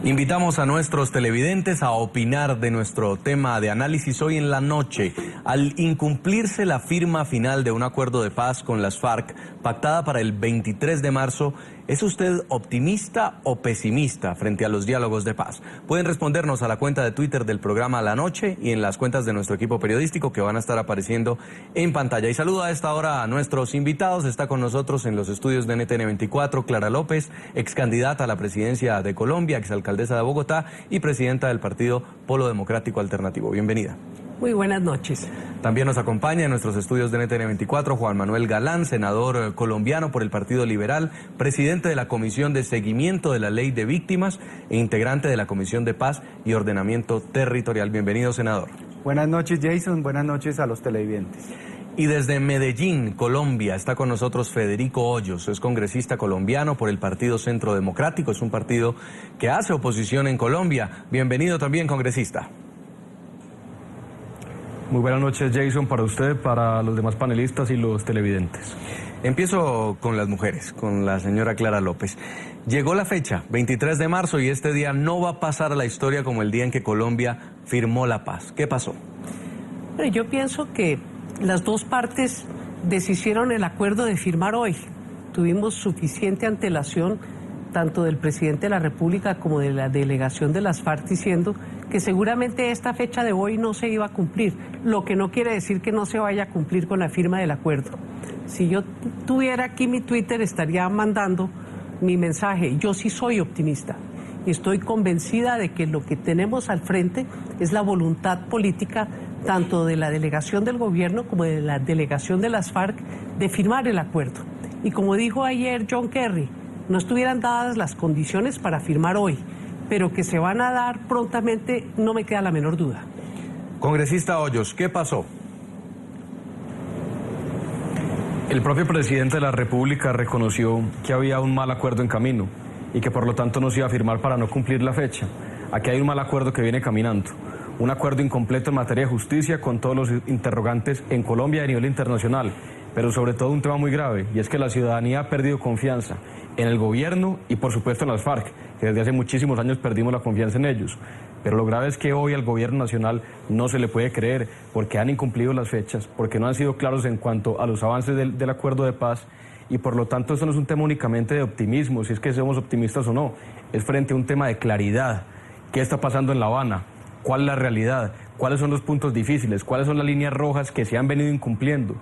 Invitamos a nuestros televidentes a opinar de nuestro tema de análisis hoy en la noche. Al incumplirse la firma final de un acuerdo de paz con las FARC, pactada para el 23 de marzo, ¿es usted optimista o pesimista frente a los diálogos de paz? Pueden respondernos a la cuenta de Twitter del programa La Noche y en las cuentas de nuestro equipo periodístico que van a estar apareciendo en pantalla. Y saludo a esta hora a nuestros invitados. Está con nosotros en los estudios de NTN 24 Clara López, ex candidata a la presidencia de Colombia, exalcaldesa de Bogotá y presidenta del partido Polo Democrático Alternativo. Bienvenida. Muy buenas noches. También nos acompaña en nuestros estudios de NTN 24 Juan Manuel Galán, senador colombiano por el Partido Liberal, presidente de la Comisión de Seguimiento de la Ley de Víctimas e integrante de la Comisión de Paz y Ordenamiento Territorial. Bienvenido, senador. Buenas noches, Jason. Buenas noches a los televidentes. Y desde Medellín, Colombia, está con nosotros Federico Hoyos, es congresista colombiano por el Partido Centro Democrático, es un partido que hace oposición en Colombia. Bienvenido también, congresista. Muy buenas noches, Jason, para usted, para los demás panelistas y los televidentes. Empiezo con las mujeres, con la señora Clara López. Llegó la fecha, 23 de marzo, y este día no va a pasar a la historia como el día en que Colombia firmó la paz. ¿Qué pasó? Pero yo pienso que las dos partes deshicieron el acuerdo de firmar hoy. Tuvimos suficiente antelación, tanto del presidente de la República como de la delegación de las FARC, diciendo que seguramente esta fecha de hoy no se iba a cumplir, lo que no quiere decir que no se vaya a cumplir con la firma del acuerdo. Si yo tuviera aquí mi Twitter, estaría mandando mi mensaje. Yo sí soy optimista y estoy convencida de que lo que tenemos al frente es la voluntad política tanto de la delegación del gobierno como de la delegación de las FARC de firmar el acuerdo. Y como dijo ayer John Kerry, no estuvieran dadas las condiciones para firmar hoy, pero que se van a dar prontamente, no me queda la menor duda. Congresista Hoyos, ¿qué pasó? El propio presidente de la República reconoció que había un mal acuerdo en camino y que por lo tanto no se iba a firmar para no cumplir la fecha. Aquí hay un mal acuerdo que viene caminando. Un acuerdo incompleto en materia de justicia con todos los interrogantes en Colombia y a nivel internacional, pero sobre todo un tema muy grave, y es que la ciudadanía ha perdido confianza en el gobierno y por supuesto en las FARC, que desde hace muchísimos años perdimos la confianza en ellos. Pero lo grave es que hoy al gobierno nacional no se le puede creer porque han incumplido las fechas, porque no han sido claros en cuanto a los avances del acuerdo de paz, y por lo tanto esto no es un tema únicamente de optimismo, si es que somos optimistas o no, es frente a un tema de claridad. ¿Qué está pasando en La Habana? ¿Cuál es la realidad? ¿Cuáles son los puntos difíciles? ¿Cuáles son las líneas rojas que se han venido incumpliendo?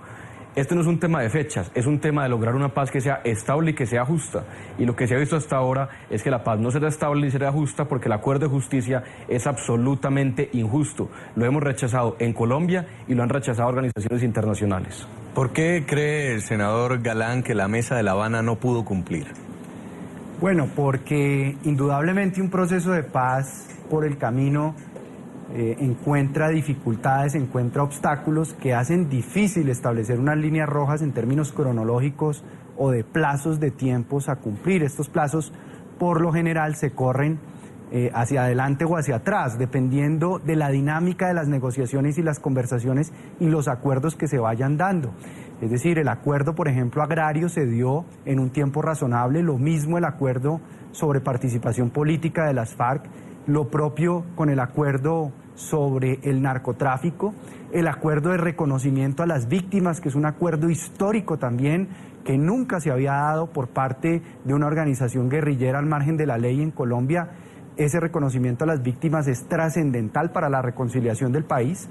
Este no es un tema de fechas, es un tema de lograr una paz que sea estable y que sea justa. Y lo que se ha visto hasta ahora es que la paz no será estable ni será justa porque el acuerdo de justicia es absolutamente injusto. Lo hemos rechazado en Colombia y lo han rechazado organizaciones internacionales. ¿Por qué cree el senador Galán que la mesa de La Habana no pudo cumplir? Bueno, porque indudablemente un proceso de paz por el camino encuentra dificultades, encuentra obstáculos que hacen difícil establecer unas líneas rojas en términos cronológicos o de plazos de tiempos a cumplir. Estos plazos por lo general se corren hacia adelante o hacia atrás, dependiendo de la dinámica de las negociaciones y las conversaciones y los acuerdos que se vayan dando. Es decir, el acuerdo, por ejemplo, agrario se dio en un tiempo razonable, lo mismo el acuerdo sobre participación política de las FARC, lo propio con el acuerdo sobre el narcotráfico, el acuerdo de reconocimiento a las víctimas, que es un acuerdo histórico también, que nunca se había dado por parte de una organización guerrillera al margen de la ley en Colombia. Ese reconocimiento a las víctimas es trascendental para la reconciliación del país.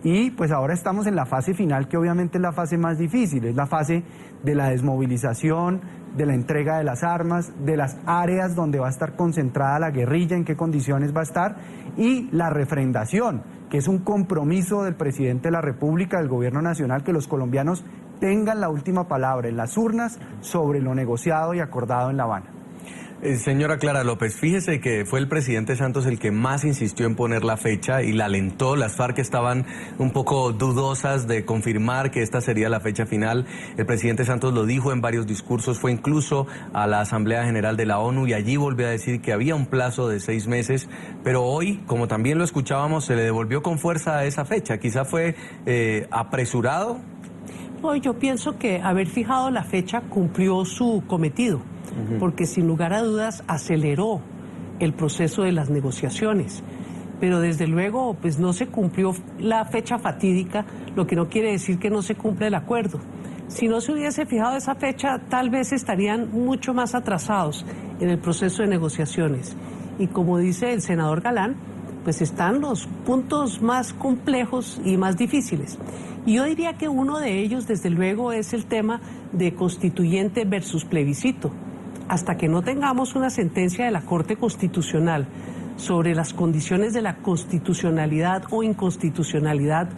Y pues ahora estamos en la fase final, que obviamente es la fase más difícil, es la fase de la desmovilización, de la entrega de las armas, de las áreas donde va a estar concentrada la guerrilla, en qué condiciones va a estar, y la refrendación, que es un compromiso del presidente de la República, del gobierno nacional, que los colombianos tengan la última palabra en las urnas sobre lo negociado y acordado en La Habana. Señora Clara López, fíjese que fue el presidente Santos el que más insistió en poner la fecha y la alentó. Las FARC estaban un poco dudosas de confirmar que esta sería la fecha final. El presidente Santos lo dijo en varios discursos, fue incluso a la Asamblea General de la ONU y allí volvió a decir que había un plazo de 6 meses, pero hoy, como también lo escuchábamos, se le devolvió con fuerza a esa fecha. Quizá fue apresurado. No, yo pienso que haber fijado la fecha cumplió su cometido, porque sin lugar a dudas aceleró el proceso de las negociaciones. Pero desde luego pues no se cumplió la fecha fatídica, lo que no quiere decir que no se cumple el acuerdo. Si no se hubiese fijado esa fecha, tal vez estarían mucho más atrasados en el proceso de negociaciones. Y como dice el senador Galán, pues están los puntos más complejos y más difíciles. Y yo diría que uno de ellos, desde luego, es el tema de constituyente versus plebiscito. Hasta que no tengamos una sentencia de la Corte Constitucional sobre las condiciones de la constitucionalidad o inconstitucionalidad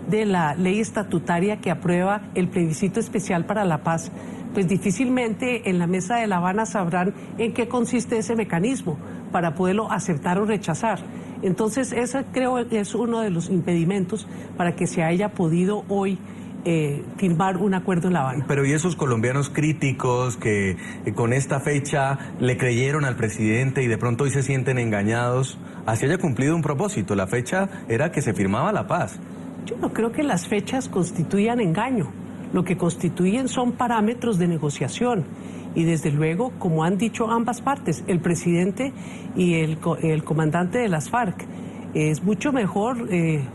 de la ley estatutaria que aprueba el plebiscito especial para la paz, pues difícilmente en la mesa de La Habana sabrán en qué consiste ese mecanismo para poderlo aceptar o rechazar. Entonces, ese creo es uno de los impedimentos para que se haya podido hoy firmar un acuerdo en La Habana. Pero ¿y esos colombianos críticos que con esta fecha le creyeron al presidente y de pronto hoy se sienten engañados? Así haya cumplido un propósito, la fecha era que se firmaba la paz. Yo no creo que las fechas constituyan engaño. Lo que constituyen son parámetros de negociación. Y desde luego, como han dicho ambas partes, el presidente y el comandante de las FARC, es mucho mejor,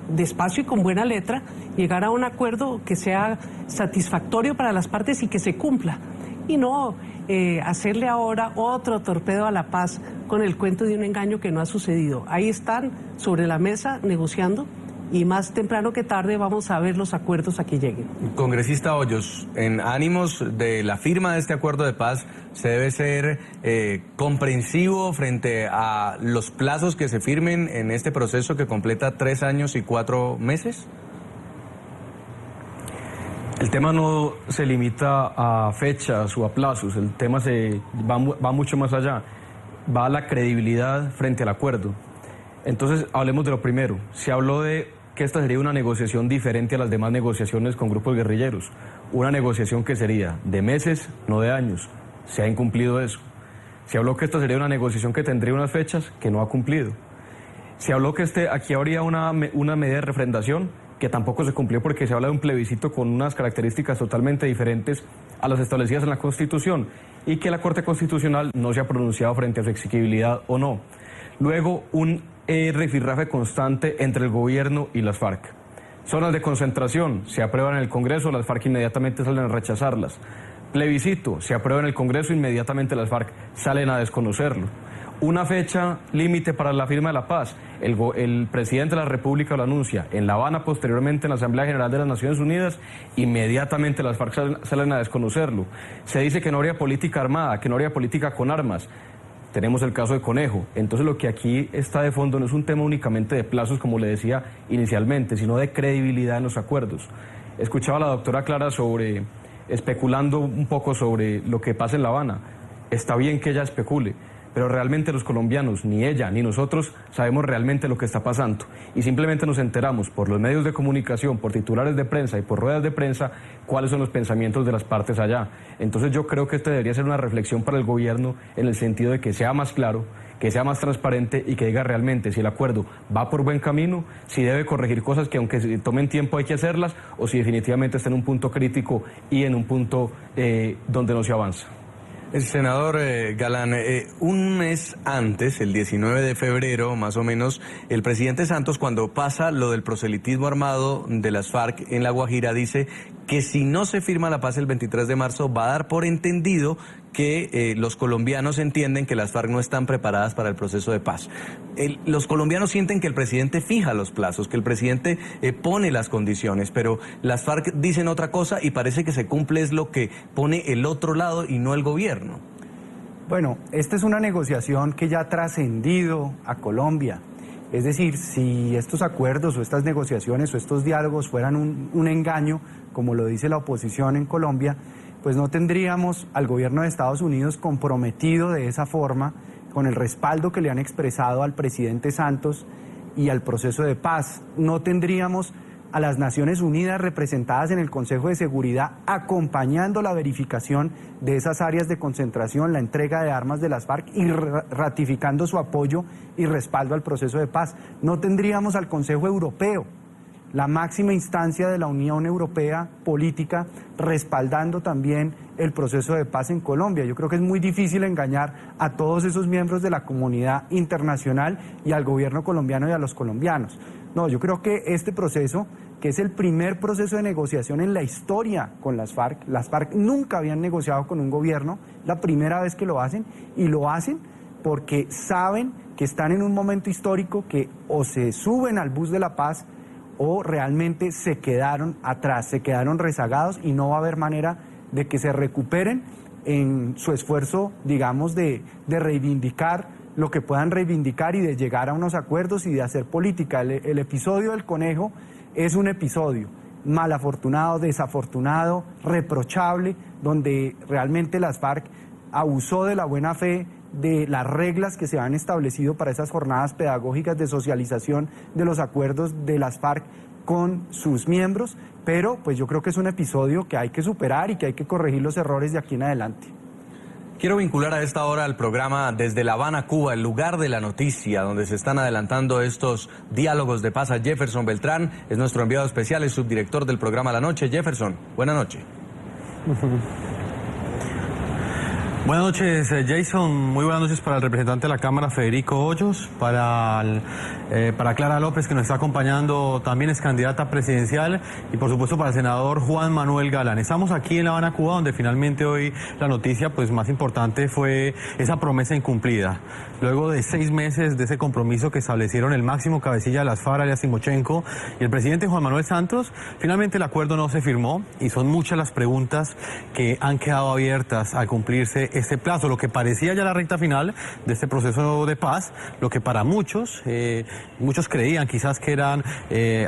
despacio y con buena letra, llegar a un acuerdo que sea satisfactorio para las partes y que se cumpla. Y no hacerle ahora otro torpedo a la paz con el cuento de un engaño que no ha sucedido. Ahí están sobre la mesa negociando y más temprano que tarde vamos a ver los acuerdos a que lleguen. Congresista Hoyos, en ánimos de la firma de este acuerdo de paz, ¿se debe ser comprensivo frente a los plazos que se firmen en este proceso que completa 3 años y 4 meses? El tema no se limita a fechas o a plazos, el tema va mucho más allá, va a la credibilidad frente al acuerdo. Entonces, hablemos de lo primero. Se habló de que esta sería una negociación diferente a las demás negociaciones con grupos guerrilleros, una negociación que sería de meses, no de años. Se ha incumplido eso. Se habló que esta sería una negociación que tendría unas fechas que no ha cumplido. Se habló que aquí habría una medida de refrendación que tampoco se cumplió porque se habla de un plebiscito con unas características totalmente diferentes a las establecidas en la Constitución y que la Corte Constitucional no se ha pronunciado frente a su exigibilidad o no. Luego, un rifirrafe constante entre el gobierno y las FARC. Zonas de concentración se aprueban en el Congreso, las FARC inmediatamente salen a rechazarlas. Plebiscito se aprueba en el Congreso, inmediatamente las FARC salen a desconocerlo. Una fecha límite para la firma de la paz, el presidente de la República lo anuncia en La Habana, posteriormente en la Asamblea General de las Naciones Unidas, inmediatamente las FARC salen a desconocerlo. Se dice que no habría política armada, que no habría política con armas. Tenemos el caso de Conejo. Entonces lo que aquí está de fondo no es un tema únicamente de plazos, como le decía inicialmente, sino de credibilidad en los acuerdos. Escuchaba a la doctora Clara especulando un poco sobre lo que pasa en La Habana. Está bien que ella especule, pero realmente los colombianos, ni ella ni nosotros, sabemos realmente lo que está pasando. Y simplemente nos enteramos por los medios de comunicación, por titulares de prensa y por ruedas de prensa, cuáles son los pensamientos de las partes allá. Entonces yo creo que esta debería ser una reflexión para el gobierno en el sentido de que sea más claro, que sea más transparente y que diga realmente si el acuerdo va por buen camino, si debe corregir cosas que aunque se tomen tiempo hay que hacerlas, o si definitivamente está en un punto crítico y en un punto donde no se avanza. El senador Galán, un mes antes, el 19 de febrero más o menos, el presidente Santos, cuando pasa lo del proselitismo armado de las FARC en La Guajira, dice que si no se firma la paz el 23 de marzo va a dar por entendido que los colombianos entienden que las FARC no están preparadas para el proceso de paz. Los colombianos sienten que el presidente fija los plazos, que el presidente pone las condiciones, pero las FARC dicen otra cosa y parece que se cumple es lo que pone el otro lado y no el gobierno. Bueno, esta es una negociación que ya ha trascendido a Colombia. Es decir, si estos acuerdos o estas negociaciones o estos diálogos fueran un engaño, como lo dice la oposición en Colombia, pues no tendríamos al gobierno de Estados Unidos comprometido de esa forma, con el respaldo que le han expresado al presidente Santos y al proceso de paz. No tendríamos a las Naciones Unidas representadas en el Consejo de Seguridad acompañando la verificación de esas áreas de concentración, la entrega de armas de las FARC y ratificando su apoyo y respaldo al proceso de paz. No tendríamos al Consejo Europeo la máxima instancia de la Unión Europea política, respaldando también el proceso de paz en Colombia. Yo creo que es muy difícil engañar a todos esos miembros de la comunidad internacional y al gobierno colombiano y a los colombianos. No, yo creo que este proceso, que es el primer proceso de negociación en la historia con las FARC nunca habían negociado con un gobierno, la primera vez que lo hacen, y lo hacen porque saben que están en un momento histórico que o se suben al bus de la paz o realmente se quedaron atrás, se quedaron rezagados y no va a haber manera de que se recuperen en su esfuerzo, digamos, de reivindicar lo que puedan reivindicar y de llegar a unos acuerdos y de hacer política. El episodio del conejo es un episodio mal afortunado, desafortunado, reprochable, donde realmente las FARC abusó de la buena fe, de las reglas que se han establecido para esas jornadas pedagógicas de socialización de los acuerdos de las FARC con sus miembros, pero pues yo creo que es un episodio que hay que superar y que hay que corregir los errores de aquí en adelante. Quiero vincular a esta hora al programa Desde La Habana, Cuba, el lugar de la noticia, donde se están adelantando estos diálogos de paz. A Jefferson Beltrán, es nuestro enviado especial, es subdirector del programa La Noche. Jefferson, buena noche. Buenas noches, Jason. Muy buenas noches para el representante de la Cámara, Federico Hoyos, para Clara López, que nos está acompañando, también es candidata presidencial, y por supuesto para el senador Juan Manuel Galán. Estamos aquí en La Habana, Cuba, donde finalmente hoy la noticia pues más importante fue esa promesa incumplida. Luego de 6 meses de ese compromiso que establecieron el máximo cabecilla de las FARC, alias Timochenko, y el presidente Juan Manuel Santos, finalmente el acuerdo no se firmó, y son muchas las preguntas que han quedado abiertas al cumplirse este plazo, lo que parecía ya la recta final de este proceso de paz, lo que para muchos creían quizás que eran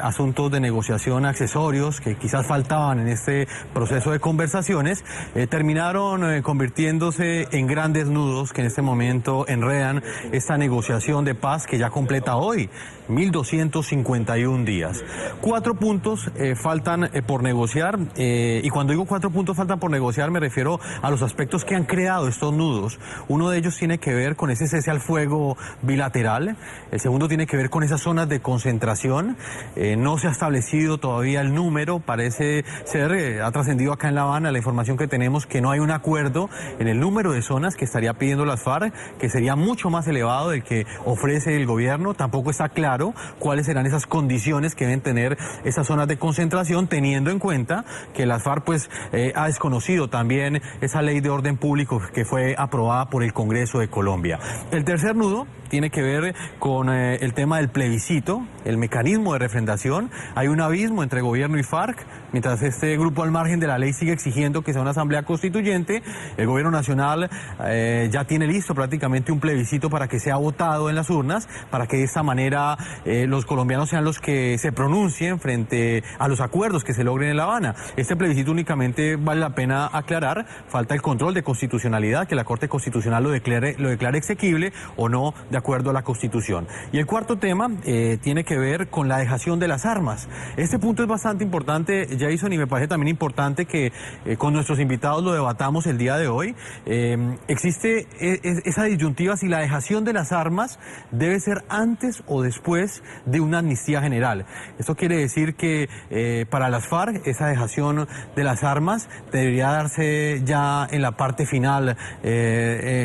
asuntos de negociación accesorios, que quizás faltaban en este proceso de conversaciones, terminaron convirtiéndose en grandes nudos que en este momento enredan esta negociación de paz que ya completa hoy 1.251 días. 4 puntos faltan por negociar, y cuando digo 4 puntos faltan por negociar me refiero a los aspectos que han creado estos nudos. Uno de ellos tiene que ver con ese cese al fuego bilateral, el segundo tiene que ver con esas zonas de concentración. No se ha establecido todavía el número, parece ser, ha trascendido acá en La Habana la información que tenemos, que no hay un acuerdo en el número de zonas que estaría pidiendo las FARC, que sería mucho más elevado del que ofrece el gobierno. Tampoco está claro cuáles serán esas condiciones que deben tener esas zonas de concentración, teniendo en cuenta que las FARC pues ha desconocido también esa ley de orden público que fue aprobada por el Congreso de Colombia. El tercer nudo tiene que ver con el tema del plebiscito, el mecanismo de refrendación. Hay un abismo entre gobierno y FARC, mientras este grupo al margen de la ley sigue exigiendo que sea una asamblea constituyente. El gobierno nacional ya tiene listo prácticamente un plebiscito para que sea votado en las urnas, para que de esta manera los colombianos sean los que se pronuncien frente a los acuerdos que se logren en La Habana. Este plebiscito únicamente vale la pena aclarar, falta el control de constitucionalidad, que la Corte Constitucional lo declare exequible o no de acuerdo a la Constitución. Y el cuarto tema tiene que ver con la dejación de las armas. Este punto es bastante importante, Jason, y me parece también importante que con nuestros invitados lo debatamos el día de hoy. Existe esa disyuntiva si la dejación de las armas debe ser antes o después de una amnistía general. Esto quiere decir que para las FARC esa dejación de las armas debería darse ya en la parte final,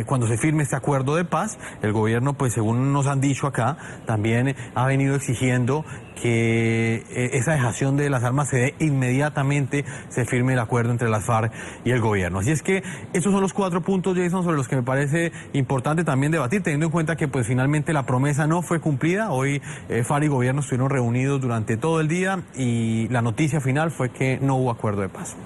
cuando se firme este acuerdo de paz. El gobierno, pues según nos han dicho acá, también ha venido exigiendo que esa dejación de las armas se dé inmediatamente, se firme el acuerdo entre las FARC y el gobierno. Así es que esos son los 4 puntos, Jason, sobre los que me parece importante también debatir, teniendo en cuenta que pues finalmente la promesa no fue cumplida. Hoy FARC y gobierno estuvieron reunidos durante todo el día y la noticia final fue que no hubo acuerdo de paz.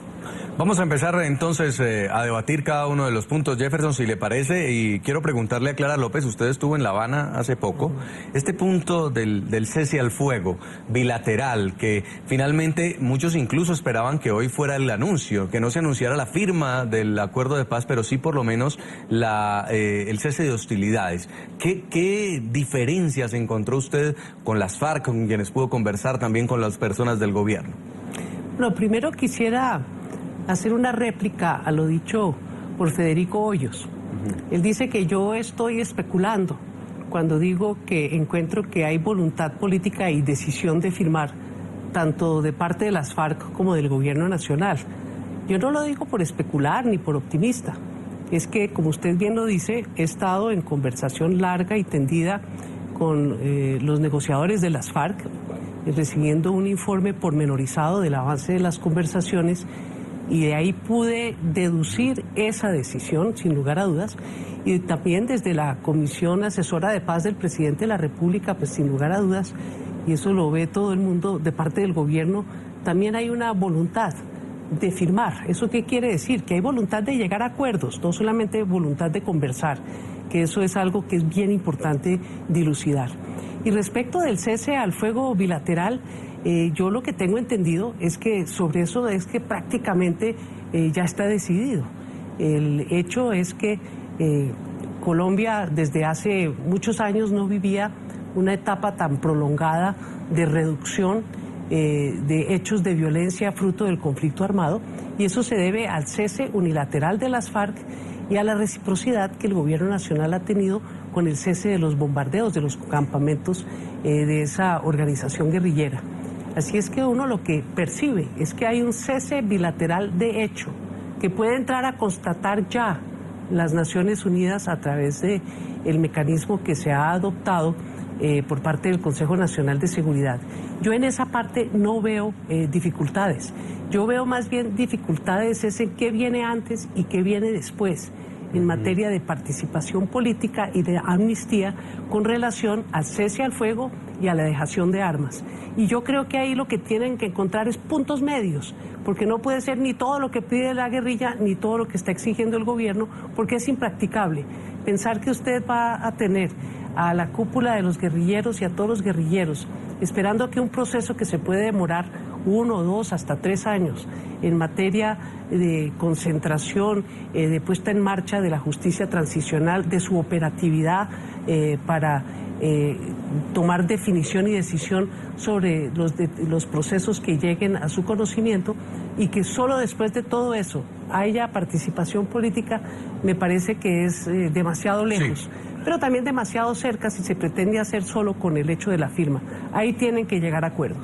Vamos a empezar entonces a debatir cada uno de los puntos, Jefferson, si le parece, y quiero preguntarle a Clara López, usted estuvo en La Habana hace poco, este punto del cese al fuego bilateral, que finalmente muchos incluso esperaban que hoy fuera el anuncio, que no se anunciara la firma del acuerdo de paz, pero sí por lo menos el cese de hostilidades. ¿Qué diferencias encontró usted con las FARC, con quienes pudo conversar, también con las personas del gobierno? Lo primero quisiera hacer una réplica a lo dicho por Federico Hoyos. Él dice que yo estoy especulando cuando digo que encuentro que hay voluntad política y decisión de firmar. tanto de parte de las FARC como del gobierno nacional. Yo no lo digo por especular ni por optimista, es que, como usted bien lo dice, he estado en conversación larga y tendida con los negociadores de las FARC, recibiendo un informe pormenorizado del avance de las conversaciones, y de ahí pude deducir esa decisión, sin lugar a dudas, y también desde la Comisión Asesora de Paz del Presidente de la República, pues sin lugar a dudas, y eso lo ve todo el mundo de parte del gobierno, también hay una voluntad de firmar. ¿Eso qué quiere decir? Que hay voluntad de llegar a acuerdos, no solamente voluntad de conversar, que eso es algo que es bien importante dilucidar. Y respecto del cese al fuego bilateral, yo lo que tengo entendido es que sobre eso es que prácticamente ya está decidido. El hecho es que Colombia desde hace muchos años no vivía una etapa tan prolongada de reducción de hechos de violencia fruto del conflicto armado, y eso se debe al cese unilateral de las FARC y a la reciprocidad que el gobierno nacional ha tenido con el cese de los bombardeos de los campamentos de esa organización guerrillera. Así es que uno lo que percibe es que hay un cese bilateral de hecho que puede entrar a constatar ya las Naciones Unidas a través de el mecanismo que se ha adoptado por parte del Consejo Nacional de Seguridad. Yo en esa parte no veo dificultades. Yo veo más bien dificultades es en qué viene antes y qué viene después en materia de participación política y de amnistía con relación al cese al fuego y a la dejación de armas. Y yo creo que ahí lo que tienen que encontrar es puntos medios, porque no puede ser ni todo lo que pide la guerrilla ni todo lo que está exigiendo el gobierno, porque es impracticable. Pensar que usted va a tener a la cúpula de los guerrilleros y a todos los guerrilleros esperando que un proceso que se puede demorar 1, 2, hasta 3 años en materia de concentración, de puesta en marcha de la justicia transicional, de su operatividad para tomar definición y decisión sobre los procesos que lleguen a su conocimiento, y que solo después de todo eso haya participación política, me parece que es demasiado lejos. Sí. Pero también demasiado cerca si se pretende hacer solo con el hecho de la firma. Ahí tienen que llegar a acuerdos.